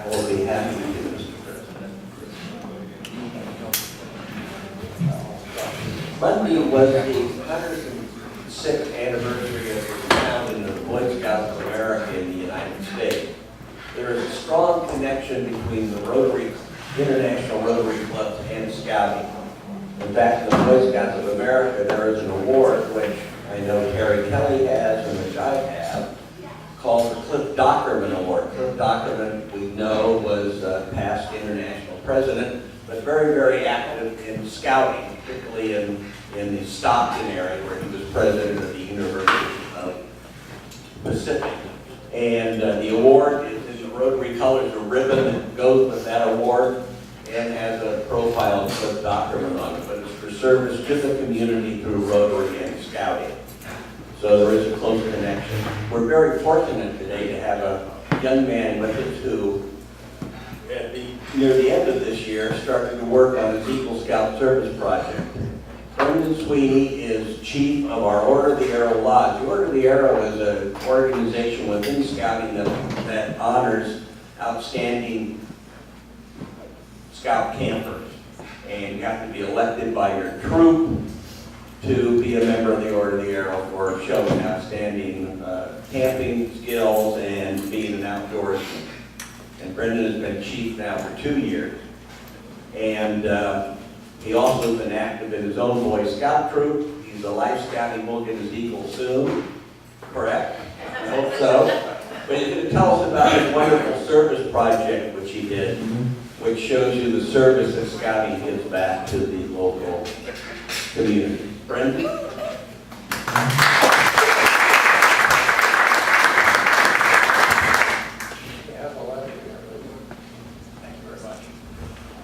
I will be happy to do, Mr. President. Monday was the 106th anniversary of the founding of the Boy Scouts of America in the United States. There is a strong connection between the Rotary, International Rotary Clubs and Scouting. In fact, in the Boy Scouts of America, there is an award which I know Terry Kelly has and which I have, called the Cliff Dockerman Award. Cliff Dockerman, we know, was past international president, but very, very active in scouting, particularly in the Stockton area where he was president of the University of Pacific. And the award is in the Rotary colors, a ribbon that goes with that award, and has a profile of Cliff Dockerman on it, but it's for service to the community through Rotary and Scouting. So there is a close connection. We're very fortunate today to have a young man with us who, near the end of this year, started to work on his Eagle Scout Service Project. Brendan Sweeney is chief of our Order of the Arrow Lodge. The Order of the Arrow is an organization within Scouting that honors outstanding Scout campers. And you have to be elected by your troop to be a member of the Order of the Arrow for showing outstanding camping skills and being an outdoorsman. And Brendan has been chief now for 2 years. And he also has been active in his own Boy Scout troop. He's a Life Scout. He will get his Eagle soon. Correct? I hope so. But he's going to tell us about his wonderful service project which he did, which shows you the service that Scouting gives back to the local community. Brendan?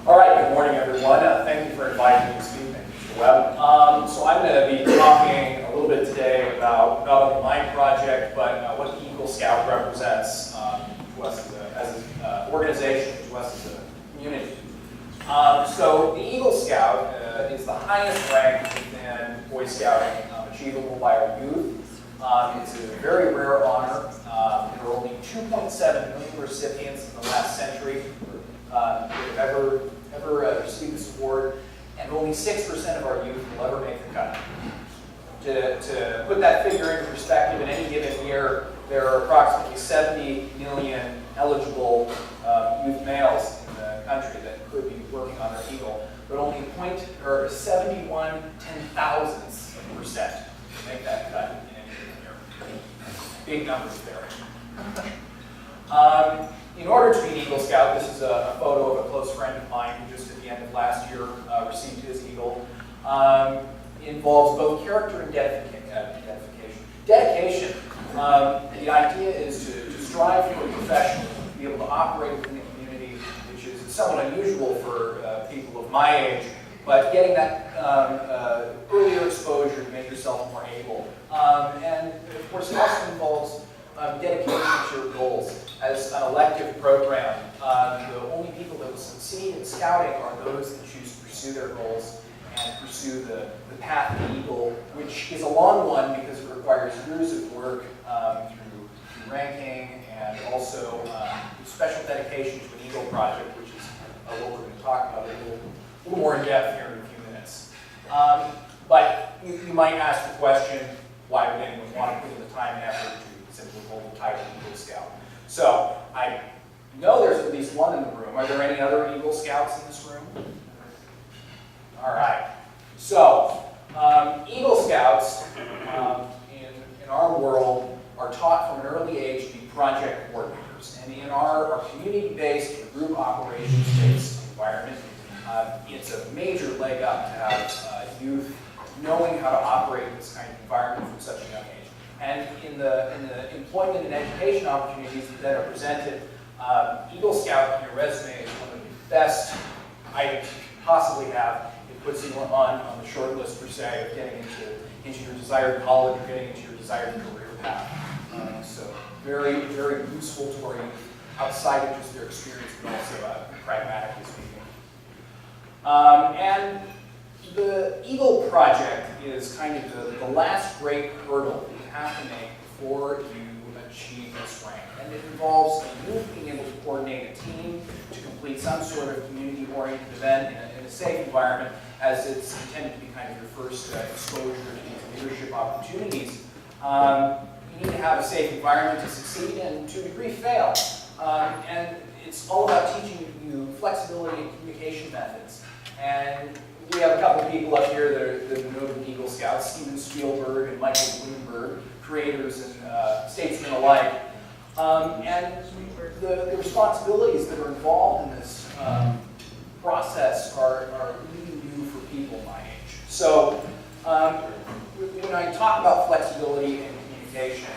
All right, good morning, everyone. Thank you for inviting me to speak. Thank you, Mr. Webb. So I'm going to be talking a little bit today about not only my project, but what the Eagle Scout represents to us as an organization, to us as a community. So the Eagle Scout is the highest rank within Boy Scouting achievable by our youth. It's a very rare honor. There are only 2.7 million recipients in the last century who have ever received this award, and only 6% of our youth will ever make the cut. To put that figure into perspective, in any given year, there are approximately 70 million eligible youth males in the country that could be working on their Eagle, but only 71 ten-thousandths of percent make that cut in any given year. Big numbers there. In order to be an Eagle Scout, this is a photo of a close friend of mine who just at the end of last year received his Eagle. Involves both character and dedication. Dedication, the idea is to strive for professionalism, to be able to operate within the community, which is somewhat unusual for people of my age, but getting that earlier exposure to make yourself more able. And of course, it also involves dedication to your goals. As an elective program, the only people that will succeed in Scouting are those that choose to pursue their goals and pursue the path to Eagle, which is a long one because it requires years of work through ranking and also special dedication to an Eagle project, which is what we're going to talk about a little more in depth here in a few minutes. But you might ask the question, why would anyone want to put in the time and effort to simply hold the title Eagle Scout? So I know there's at least one in the room. Are there any other Eagle Scouts in this room? All right. So Eagle Scouts in our world are taught from an early age to be project coordinators. And in our community-based, group operations-based environment, it's a major leg up to have youth knowing how to operate in this kind of environment from such a young age. And in the employment and education opportunities that are presented, Eagle Scout on your resume is one of the best items you can possibly have. It puts you on the short list, per se, of getting into your desired college or getting into your desired career path. So very, very useful to our youth outside of just their experience, but also pragmatically speaking. And the Eagle Project is kind of the last great hurdle that you have to make before you achieve this rank. And it involves you being able to coordinate a team to complete some sort of community-oriented event in a safe environment, as it's intended to be kind of your first exposure to these leadership opportunities. You need to have a safe environment to succeed and, to a degree, fail. And it's all about teaching you flexibility and communication methods. And we have a couple of people up here that are noted Eagle Scouts, Steven Spielberg and Michael Bloomberg, creators and statesmen alike. And the responsibilities that are involved in this process are really new for people my age. So when I talk about flexibility and communication,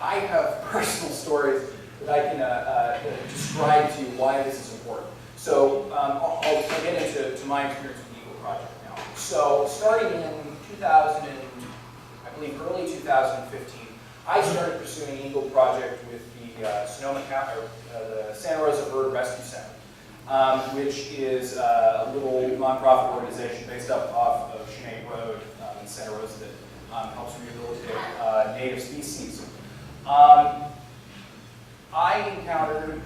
I have personal stories that I can describe to you why this is important. So I'll get into my experience with the Eagle Project now. So starting in 2000, I believe early 2015, I started pursuing the Eagle Project with the the Santa Rosa Bird Rescue Center, which is a little nonprofit organization based up off of Sinead Road in Santa Rosa that helps rehabilitate native species. I encountered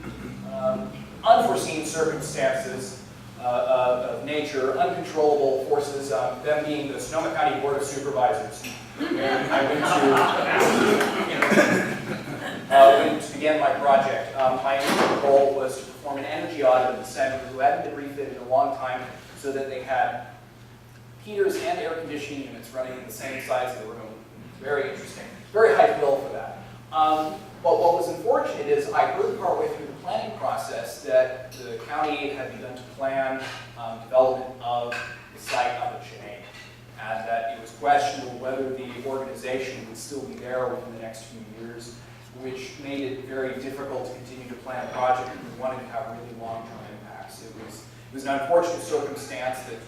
unforeseen circumstances of nature, uncontrollable forces, them being the Sonoma County Board of Supervisors. And I went to begin my project. My initial goal was to perform an energy audit of the center, who hadn't been refitted in a long time, so that they had heaters and air conditioning units running in the same size of the room. Very interesting. Very high bill for that. But what was unfortunate is I heard partway through the planning process that the county had begun to plan development of the site up at Sinead, and that it was questionable whether the organization would still be there within the next few years, which made it very difficult to continue to plan a project if we wanted to have really long-term impacts. It was an unfortunate circumstance that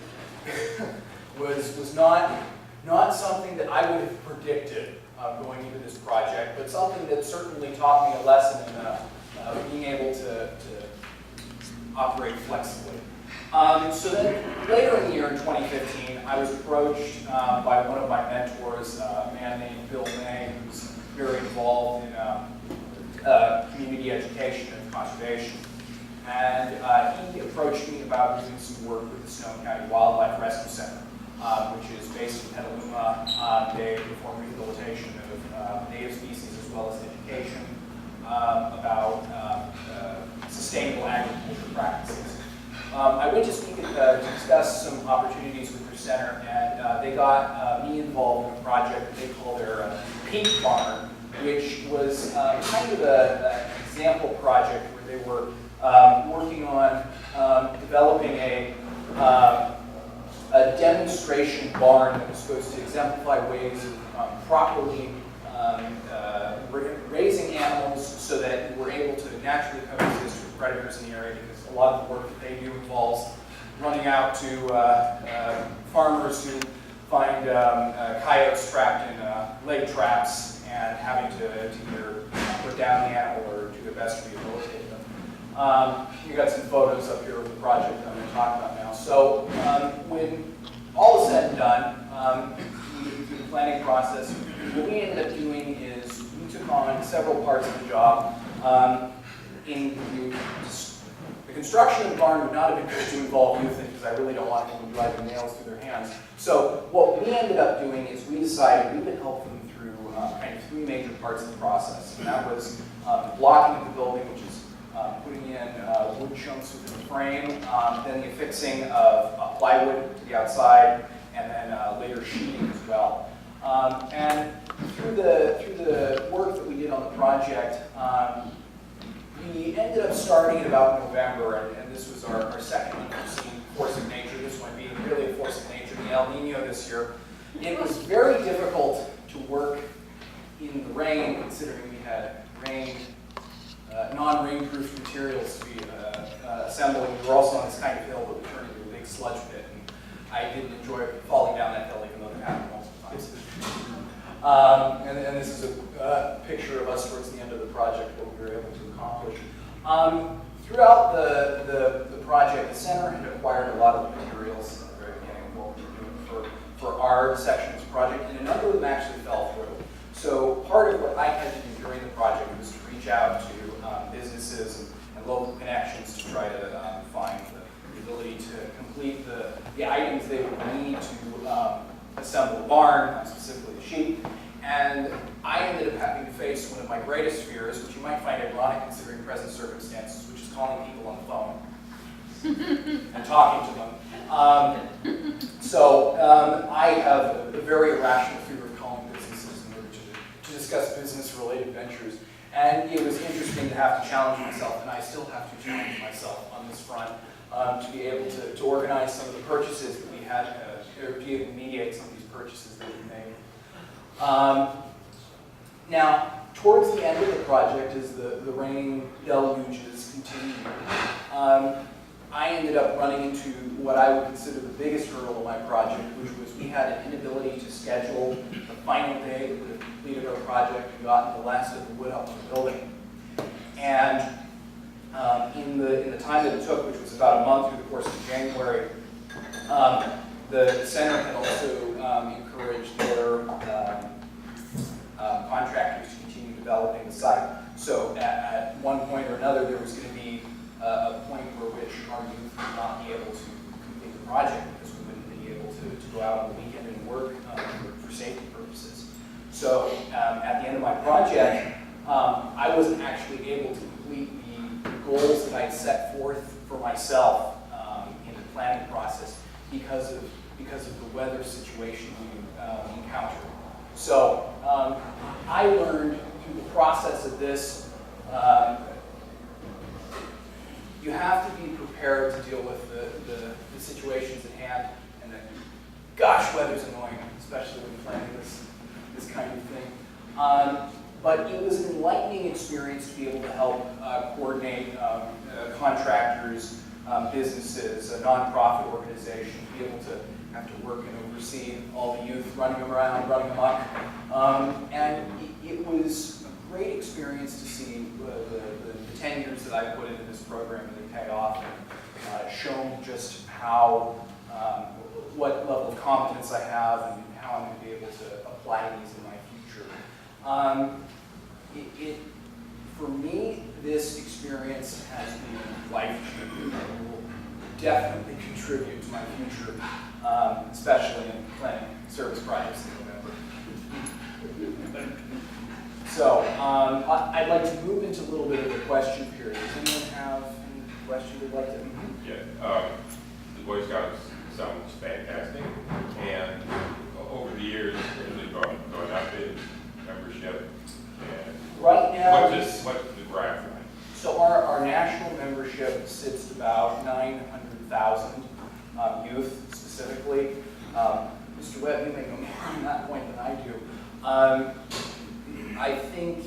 was not something that I would have predicted going into this project, but something that certainly taught me a lesson in being able to operate flexibly. So then later in the year, in 2015, I was approached by one of my mentors, a man named Bill May, who's very involved in community education and conservation. And he approached me about doing some work with the Sonoma County Wildlife Rescue Center, which is based in Petaluma. They perform rehabilitation of native species as well as education about sustainable agriculture practices. I went to speak to discuss some opportunities with their center, and they got me involved in a project that they call their Peak Barn, which was kind of an example project where they were working on developing a demonstration barn that was supposed to exemplify ways of properly raising animals so that we're able to naturally coexist with predators in the area, because a lot of the work that they do involves running out to farmers who find coyotes trapped in leg traps and having to either put down the animal or do their best to rehabilitate them. You got some photos up here of the project I'm going to talk about now. So when all is said and done, through the planning process, what we ended up doing is we took on several parts of the job. The construction of the barn would not have been good to involve youth in, because I really don't want anyone driving nails through their hands. So what we ended up doing is we decided we would help them through kind of three major parts of the process. And that was the blocking of the building, which is putting in wood chunks within the frame, then the affixing of plywood to the outside, and then later sheeting as well. And through the work that we did on the project, we ended up starting at about November, and this was our second unforeseen force of nature, this one being really a force of nature, the El Nino this year. It was very difficult to work in the rain, considering we had non-rainproof materials to be assembling. We were also on this kind of hill that we turned into a big sludge pit, and I didn't enjoy falling down that hill, even though it happened multiple times. And this is a picture of us towards the end of the project, what we were able to accomplish. Throughout the project, the center had acquired a lot of the materials at the very beginning of what we were doing for our section of this project, and a number of them actually fell through. So part of what I had to do during the project was local connections to try to find the ability to complete the items they would need to assemble the barn, specifically the sheep. And I ended up having to face one of my greatest fears, which you might find ironic considering present circumstances, which is calling people on the phone and talking to them. I have a very irrational fear of calling businesses in order to discuss business-related ventures. And it was interesting to have to challenge myself, and I still have to challenge myself on this front, to be able to organize some of the purchases that we had, or be able to mediate some of these purchases that we made. Now, towards the end of the project, as the rain deluges continued, I ended up running into what I would consider the biggest hurdle of my project, which was we had an inability to schedule the final day that we completed our project and gotten the last of the wood up on the building. And in the time that it took, which was about a month through the course of January, the center had also encouraged their contractors to continue developing the site. So at one point or another, there was going to be a point where which our youth would not be able to complete the project because we wouldn't be able to go out on the weekend and work for safety purposes. So at the end of my project, I wasn't actually able to complete the goals that I set forth for myself in the planning process because of the weather situation we encountered. So I learned through the process of this, you have to be prepared to deal with the situations at hand, and that, gosh, weather's annoying, especially when you're planning this kind of thing. But it was an enlightening experience to be able to help coordinate contractors, businesses, a nonprofit organization, to be able to have to work and oversee all the youth running around, running amok. And it was a great experience to see the 10 years that I put into this program really pay off and shown just how, what level of competence I have and how I'm going to be able to apply these in my future. For me, this experience has been life-changing and will definitely contribute to my future, especially in planning service projects in November. So I'd like to move into a little bit of the question period. Does anyone have any questions they'd like to? Yeah, the Boy Scouts sounds fantastic, and over the years, has it gone up in membership? And right now, what's the graph like? So our national membership sits at about 900,000 youth specifically. Mr. Webb, you may know more on that point than I do. I think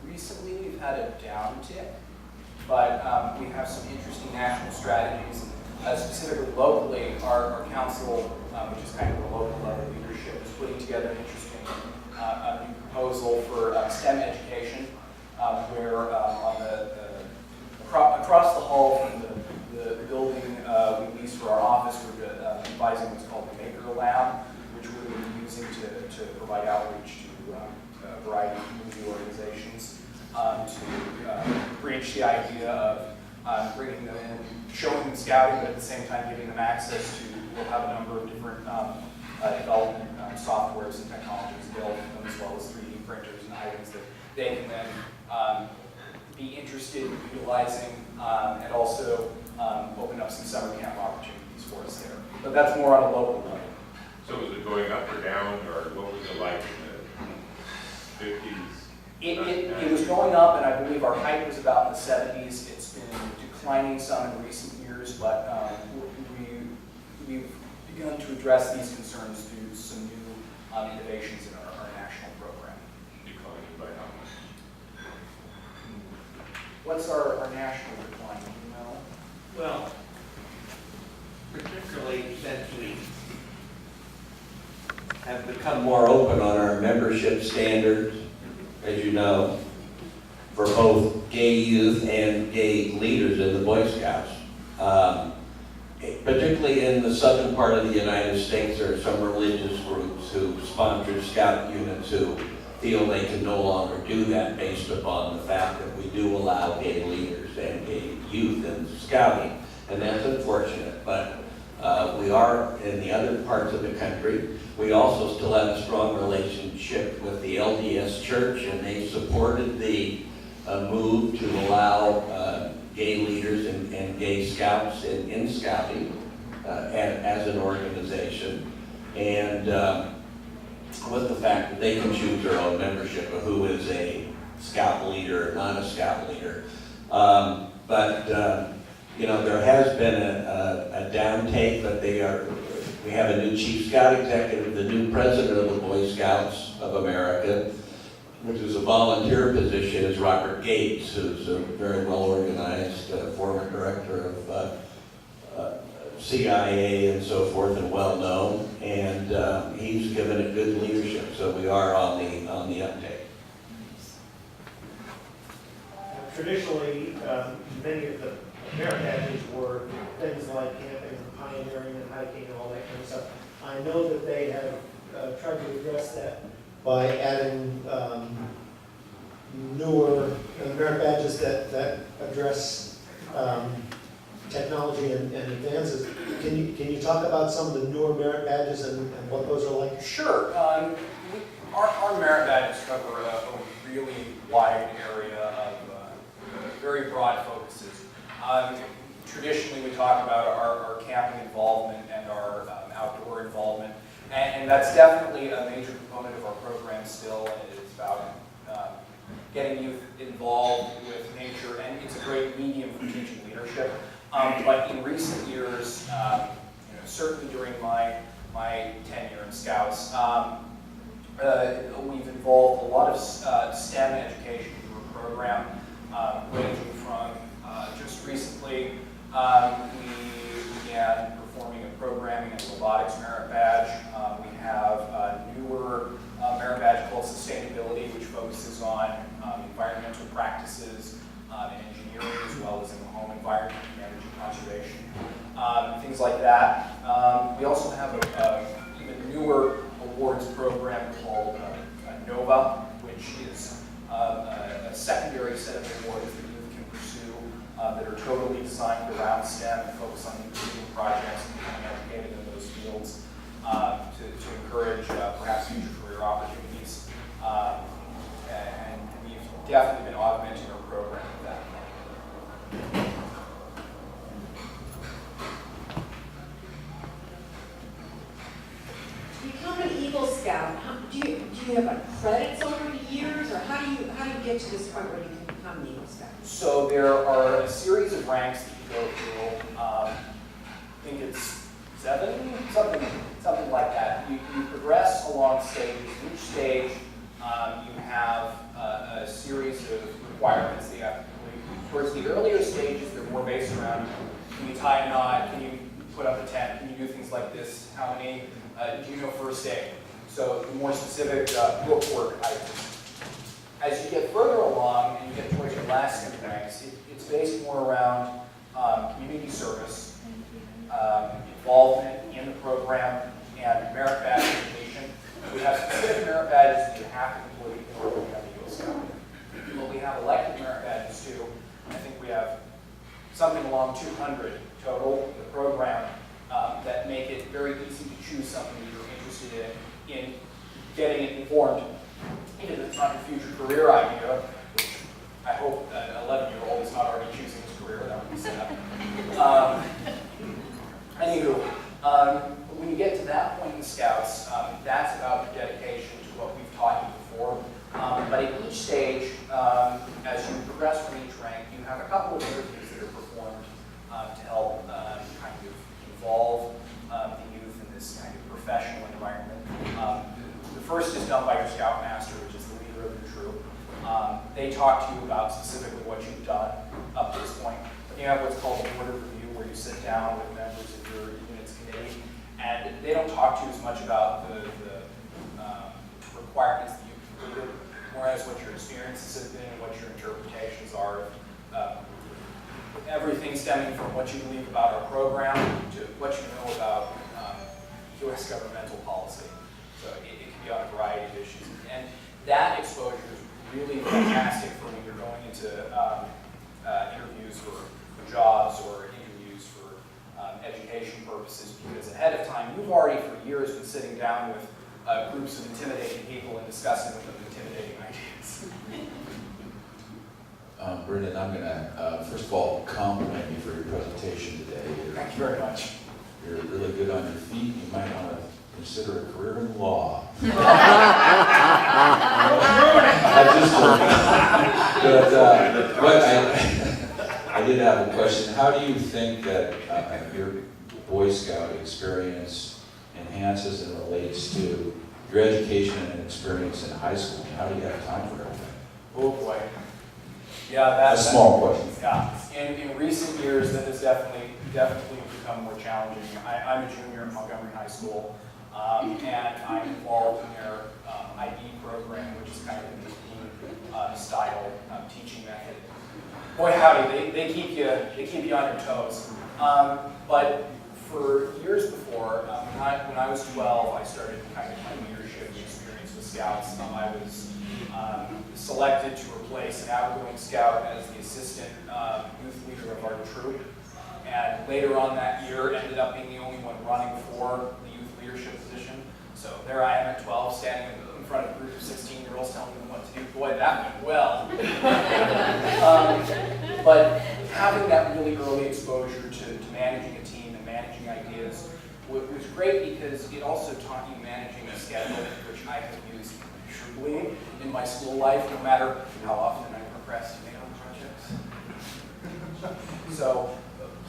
recently we've had a downtick, but we have some interesting national strategies. Specifically locally, our council, which is kind of the local level leadership, is putting together an interesting new proposal for STEM education, where across the hall from the building we lease for our office, we're devising what's called the Maker Lab, which we're going to be using to provide outreach to a variety of community organizations to reach the idea of bringing them in, showing them scouting, but at the same time giving them access to, we'll have a number of different development softwares and technologies built, as well as 3D printers and items that they can then be interested in utilizing, and also open up some summer camp opportunities for us there. But that's more on a local level. So was it going up or down, or what was it like in the 50s? It was going up, and I believe our height was about in the 70s. It's been declining some in recent years, but we've begun to address these concerns through some new innovations in our national program. Declining by how much? What's our national decline, do you know? Well, particularly since we Have become more open on our membership standards, as you know, for both gay youth and gay leaders in the Boy Scouts. Particularly in the southern part of the United States, there are some religious groups who sponsor scout units who feel they can no longer do that based upon the fact that we do allow gay leaders and gay youth in scouting. And that's unfortunate, but we are in the other parts of the country. We also still have a strong relationship with the LDS Church, and they supported the move to allow gay leaders and gay scouts in scouting as an organization. And with the fact that they can choose their own membership of who is a scout leader or not a scout leader. You know, there has been a downtake, but we have a new chief scout executive. The new president of the Boy Scouts of America, which is a volunteer position, is Robert Gates, who's a very well-organized former director of CIA and so forth, and well-known. And he's given it good leadership, so we are on the uptake. Traditionally, many of the merit badges were things like camping and pioneering and hiking and all that kind of stuff. I know that they have tried to address that by adding newer merit badges that address technology and advances. Can you talk about some of the newer merit badges and what those are like? Sure. Our merit badges cover a really wide area of very broad focuses. Traditionally, we talk about our camping involvement and our outdoor involvement, and that's definitely a major component of our program still. It's about getting youth involved with nature, and it's a great medium for teaching leadership. But in recent years, certainly during my tenure in Scouts, we've involved a lot of STEM education through a program, ranging from just recently we began performing a programming and robotics merit badge. We have a newer merit badge called Sustainability, which focuses on environmental practices in engineering as well as in the home environment and energy conservation, things like that. We also have an even newer awards program called NOVA, which is a secondary set of awards that youth can pursue that are totally designed around STEM and focus on including projects and becoming educated in those fields to encourage perhaps future career opportunities. And we've definitely been augmenting our program with that. To become an Eagle Scout, do you have credits over the years, or how do you get to this point where you can become an Eagle Scout? So there are a series of ranks that you go through. I think it's 7, something like that. You progress along stages. Each stage you have a series of requirements that you have to complete. Towards the earlier stages, they're more based around, can you tie a knot, can you put up a tent, can you do things like this, how many, do you know first aid? So the more specific book work items. As you get further along and you get towards your last set of ranks, it's based more around community service, involvement in the program, and merit badge completion. We have specific merit badges that you have to complete in order to become a Eagle Scout. But we have elective merit badges too. I think we have something along 200 total in the program that make it very easy to choose something that you're interested in getting it informed. Even if it's not your future career idea, which I hope an 11-year-old is not already choosing his career, that would be sad. Anywho, when you get to that point in Scouts, that's about the dedication to what we've taught you before. But at each stage, as you progress from each rank, you have a couple of interviews that are performed to help kind of involve the youth in this kind of professional environment. The first is done by your Scoutmaster, which is the leader of the troop. They talk to you about specifically what you've done up to this point. Then you have what's called a board of review, where you sit down with members of your unit's committee, and they don't talk to you as much about the requirements that you've completed, more as what your experiences have been and what your interpretations are. Everything stemming from what you believe about our program to what you know about U.S. governmental policy. So it can be on a variety of issues. And that exposure is really fantastic for when you're going into interviews for jobs or interviews for education purposes, because ahead of time, you've already for years been sitting down with groups of intimidating people and discussing with them intimidating ideas. Brendan, I'm going to, first of all, compliment you for your presentation today. Thank you very much. You're really good on your feet. You might want to consider a career in law. I'm just joking. But I did have a question. How do you think that your Boy Scout experience enhances and relates to your education and experience in high school? How do you have time for everything? Oh boy. Yeah, that's a small question. Yeah, in recent years, that has definitely become more challenging. I'm a junior in Montgomery High School, and I'm involved in their IB program, which is kind of an team style teaching method. Boy, howdy, they keep you on your toes. But for years before, when I was 12, I started kind of my leadership experience with Scouts. I was selected to replace an outgoing Scout as the assistant youth leader of our troop. And later on that year, ended up being the only one running for the youth leadership position. So there I am at 12, standing in front of a group of 16-year-olds telling them what to do. Boy, that went well. But having that really early exposure to managing a team and managing ideas was great, because it also taught you managing a schedule, which I have used immeasurably in my school life, no matter how often I procrastinate on projects. So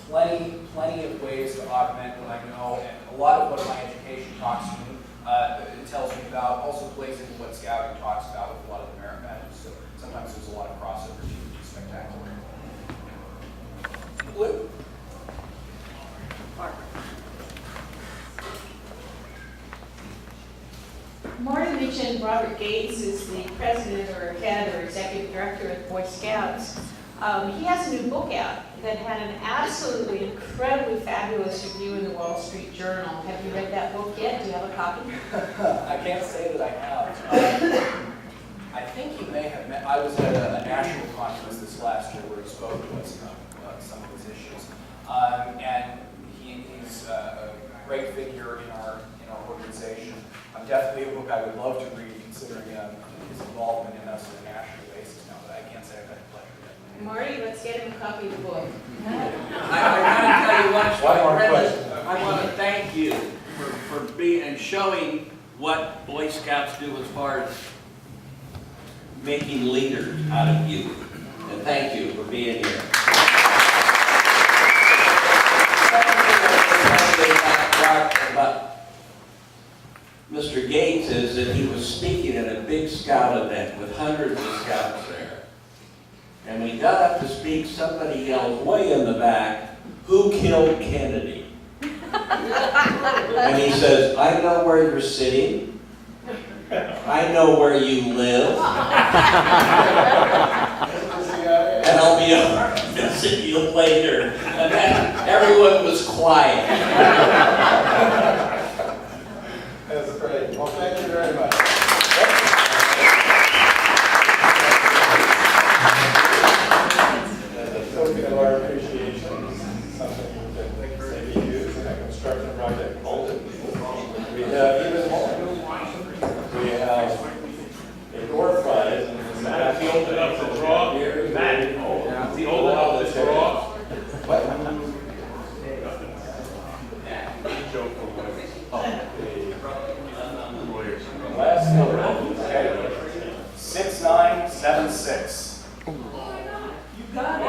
plenty of ways to augment what I know, and a lot of what my education talks to me, it tells me about, also plays into what Scouting talks about with a lot of the merit badges. So sometimes there's a lot of crossover too, which is spectacular. Blue. Marty mentioned Robert Gates is the president or head or executive director of Boy Scouts. He has a new book out that had an absolutely incredibly fabulous review in the Wall Street Journal. Have you read that book yet? Do you have a copy? I can't say that I have. I think he may have met. I was at a national conference this last year where he spoke to us about some of these issues. And he's a great figure in our organization. Definitely a book I would love to read, considering his involvement in us on a national basis now, but I can't say I've had the pleasure yet. Marty, let's get him a copy of the book. I gotta tell you what, One more Brenda, I want to thank you for being and showing what Boy Scouts do as far as Making leaders out of youth. And thank you for being here. About Mr. Gates is that he was speaking at a big Scout event with hundreds of Scouts there. And when he got up to speak, somebody yelled way in the back, "Who killed Kennedy?" And he says, "I know where you're sitting. I know where you live. And I'll be over to visit you later." And then everyone was quiet. That's great. Well, thank you very much. A token of our appreciation, something that maybe used in a construction project. We have even more. We have a door prize, and it's not the old enough to draw. The old enough to draw. Last number, okay. 6976. You got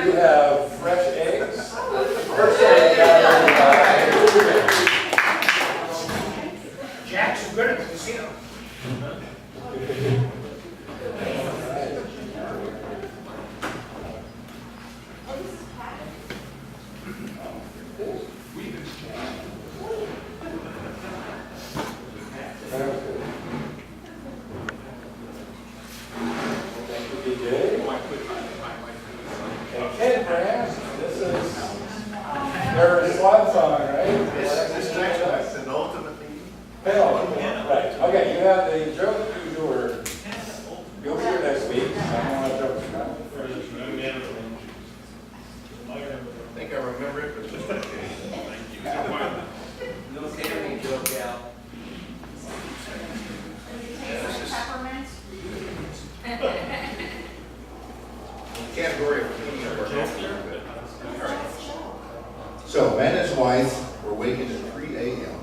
You have fresh eggs. Jack's good at the casino. Thank you, DJ. And Ken Grant, this is their swan song, right? This next one is an ultimate theme. Right, okay, you have the joke du jour. You'll be here next week. I don't want to joke around. I think I remember it, but just in case. Little camping joke out. Category of cleaning up our neighborhood. So, man and his wife were wakened at 3 a.m.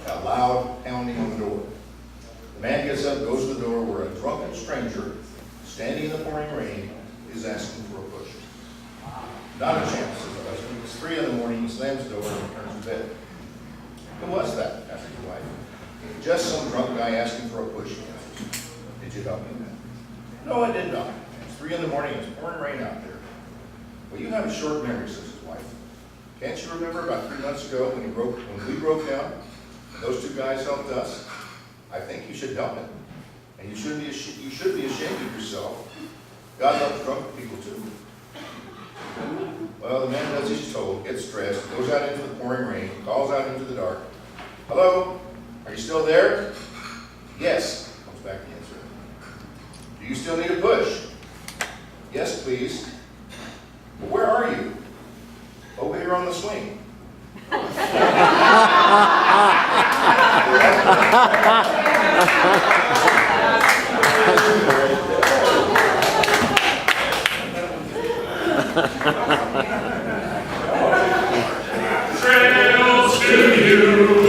by a loud pounding on the door. The man gets up, goes to the door where a drunken stranger, standing in the pouring rain, is asking for a push. Not a chance, says the husband. It's 3 in the morning, he slams the door and returns to bed. Who was that? Asked his wife. Just some drunk guy asking for a push, he answers. Did you help him? No, I did not. It's 3 in the morning, it's pouring rain out there. Well, you have a short memory, says his wife. Can't you remember about 3 months ago when we broke down, and those 2 guys helped us? I think you should help him. And you should be ashamed of yourself. God loves drunk people too. Well, the man does as he's told, gets dressed, goes out into the pouring rain, calls out into the dark. Hello? Are you still there? Yes, comes back the answer. Do you still need a push? Yes, please. Well, where are you? Over here on the swing. Trails to you.